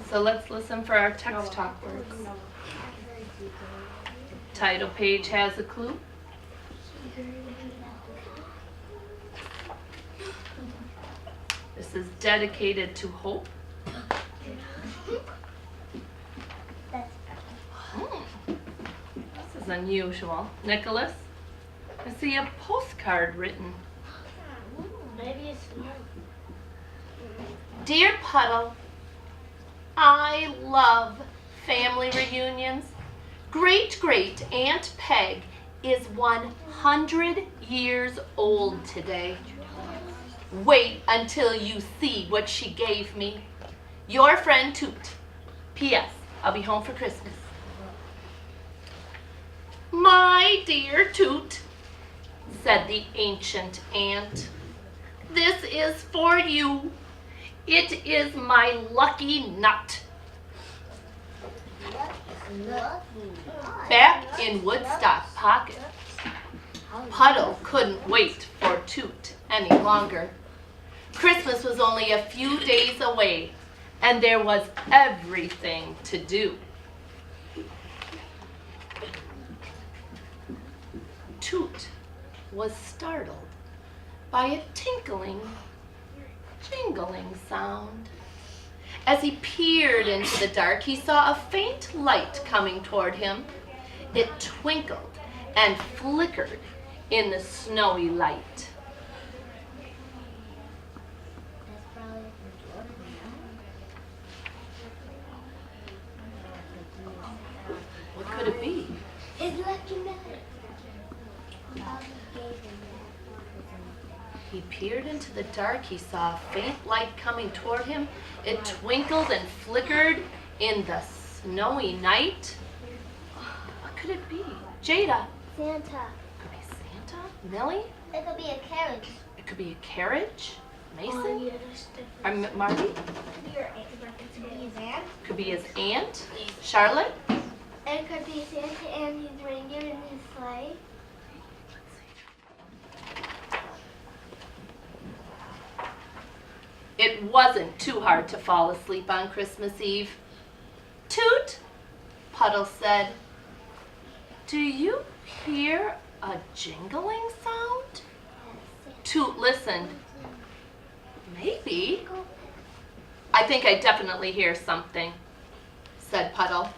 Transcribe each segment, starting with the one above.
So let's listen for our text talk words. Title page has a clue. This is dedicated to hope. This is unusual. Nicholas, I see a postcard written. Maybe it's Dear Puddle, I love family reunions. Great Aunt Peg is 100 years old today. Wait until you see what she gave me. Your friend Toot. P.S. I'll be home for Christmas. My dear Toot, said the ancient aunt, this is for you. It is my lucky nut. Back in Woodstock pocket, Puddle couldn't wait for Toot any longer. Christmas was only a few days away, and there was everything to do. Toot was startled by a tinkling, jingling sound. As he peered into the dark, he saw a faint light coming toward him. It twinkled and flickered in the snowy light. What could it be? His lucky nut. He peered into the dark. He saw a faint light coming toward him. It twinkled and flickered in the snowy night. What could it be? Jada. Santa. Could be Santa? Millie? It could be a carriage. It could be a carriage. Mason? Oh, yeah, that's different. Or Marty? It could be his aunt. Could be his aunt. Charlotte? It could be Santa and his reindeer in his sleigh. It wasn't too hard to fall asleep on Christmas Eve. Toot, Puddle said, do you hear a jingling sound? Toot listened. Maybe. I think I definitely hear something, said Puddle.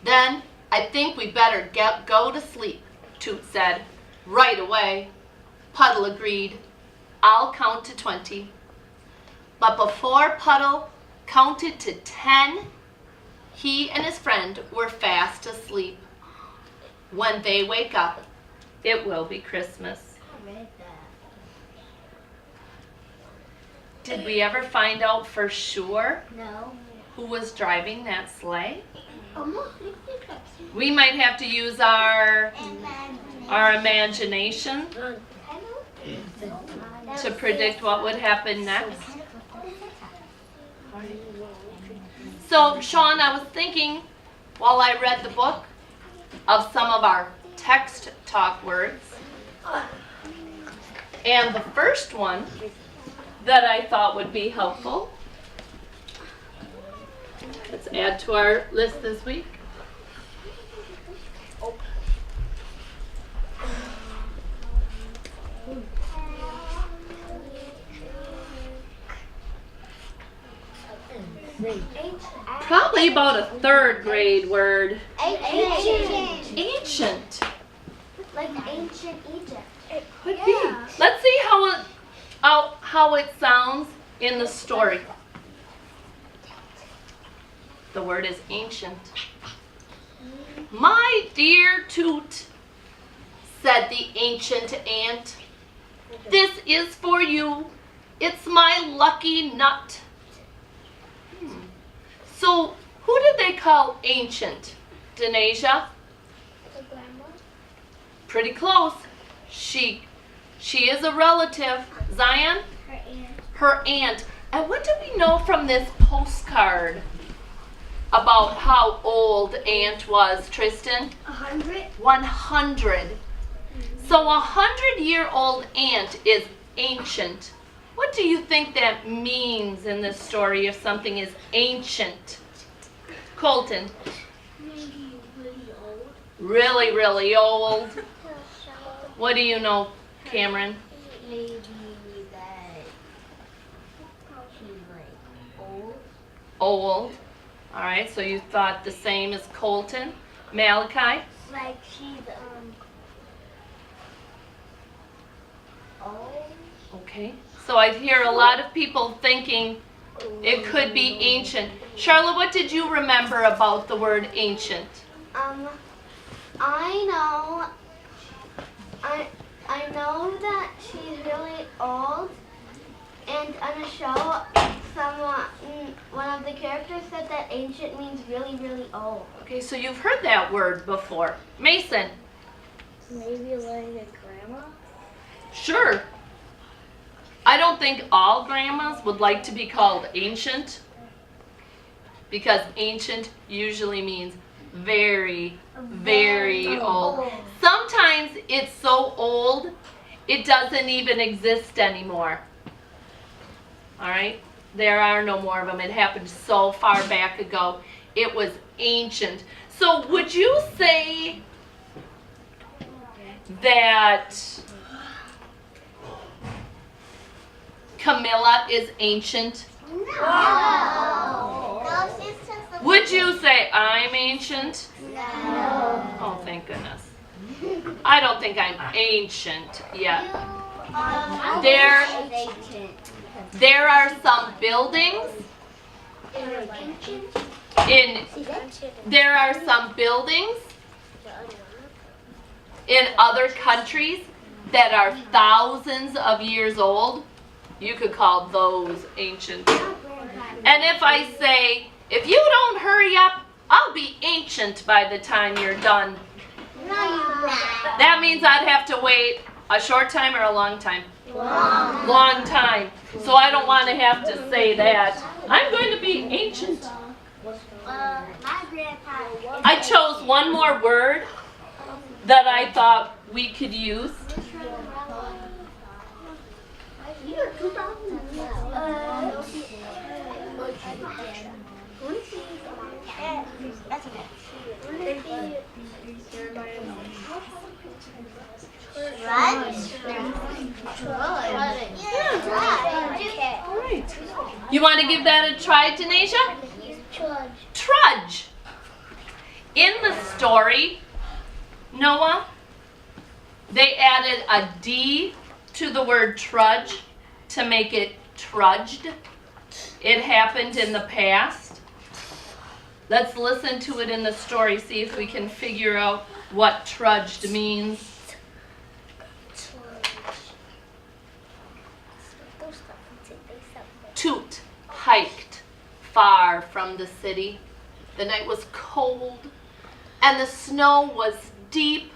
Then I think we better go to sleep, Toot said. Right away. Puddle agreed. I'll count to 20. But before Puddle counted to 10, he and his friend were fast asleep. When they wake up, it will be Christmas. I read that. Did we ever find out for sure No. who was driving that sleigh? Almost. We might have to use our imagination to predict what would happen next. So, Sean, I was thinking while I read the book of some of our text talk words. And the first one that I thought would be helpful, let's add to our list this week. Probably about a third grade word. Ancient. Ancient. Like ancient Egypt. It Could be. Let's see how it sounds in the story. The word is ancient. My dear Toot, said the ancient aunt, this is for you. It's my lucky nut. So, who did they call ancient? Denasia? The grandma. Pretty close. She is a relative. Zion? Her aunt. Her aunt. And what do we know from this postcard about how old Aunt was, Tristan? 100. 100. So a 100-year-old aunt is ancient. What do you think that means in this story if something is ancient? Colton. Maybe really old. Really, really old. What do you know, Cameron? Maybe that she's like old. Old. All right, so you thought the same as Colton. Malachi? Like she's old. Okay. So I hear a lot of people thinking it could be ancient. Charlotte, what did you remember about the word ancient? I know that she's really old, and on a show, one of the characters said that ancient means really, really old. Okay, so you've heard that word before. Mason? Maybe like a grandma? Sure. I don't think all grandmas would like to be called ancient, because ancient usually means very, very old. Sometimes it's so old, it doesn't even exist anymore. All right? There are no more of them. It happened so far back ago. It was ancient. So would you say that Camilla is ancient? No, she's just a Would you say I'm ancient? No. Oh, thank goodness. I don't think I'm ancient yet. There are some buildings there are some buildings in other countries that are thousands of years old. You could call those ancient. And if I say, if you don't hurry up, I'll be ancient by the time you're done. That means I'd have to wait a short time or a long time? Long time. So I don't want to have to say that. I'm going to be ancient. I chose one more word that I thought we could use. All right. You want to give that a try, Denasia? Trudge. In the story, Noah, they added a D to the word trudge to make it trudged. It happened in the past. Let's listen to it in the story, see if we can figure out what trudged means. Toot hiked far from the city. The night was cold and the snow was deep.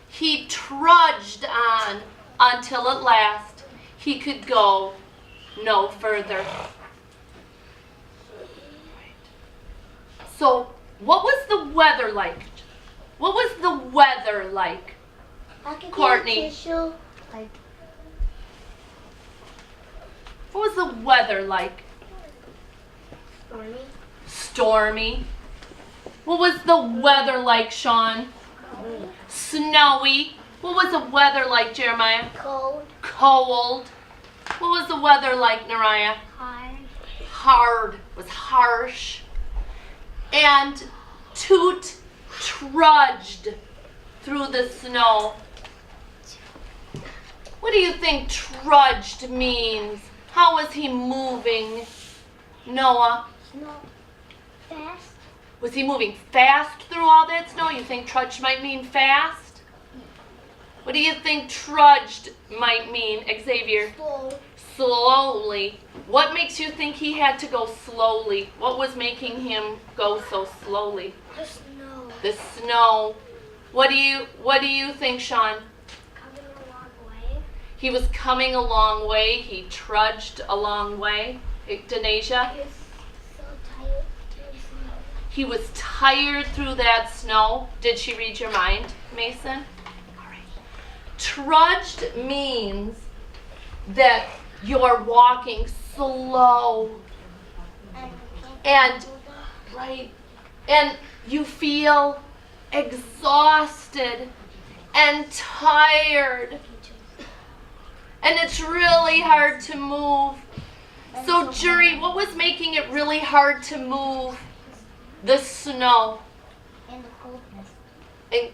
He trudged on until at last he could go no further. So, what was the weather like? What was the weather like? Courtney. What was the weather like? Stormy. What was the weather like, Sean? Snowy. What was the weather like, Jeremiah? Cold. What was the weather like, Nariah? Hard. Was harsh. And Toot trudged through the snow. What do you think trudged means? How was he moving? Noah? Fast. Was he moving fast through all that snow? You think trudged might mean fast? What do you think trudged might mean, Xavier? Slowly. What makes you think he had to go slowly? What was making him go so slowly? The snow. The snow. What do you think, Sean? Coming a long way. He was coming a long way. He trudged a long way. Denasia? He was so tired through the snow. He was tired through that snow. Did she read your mind, Mason? All right. Trudged means that you're walking slow. And, right, and you feel exhausted and tired. And it's really hard to move. So, jury, what was making it really hard to move? The snow. And the coldness.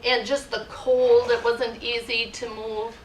And just the cold. It wasn't easy to move.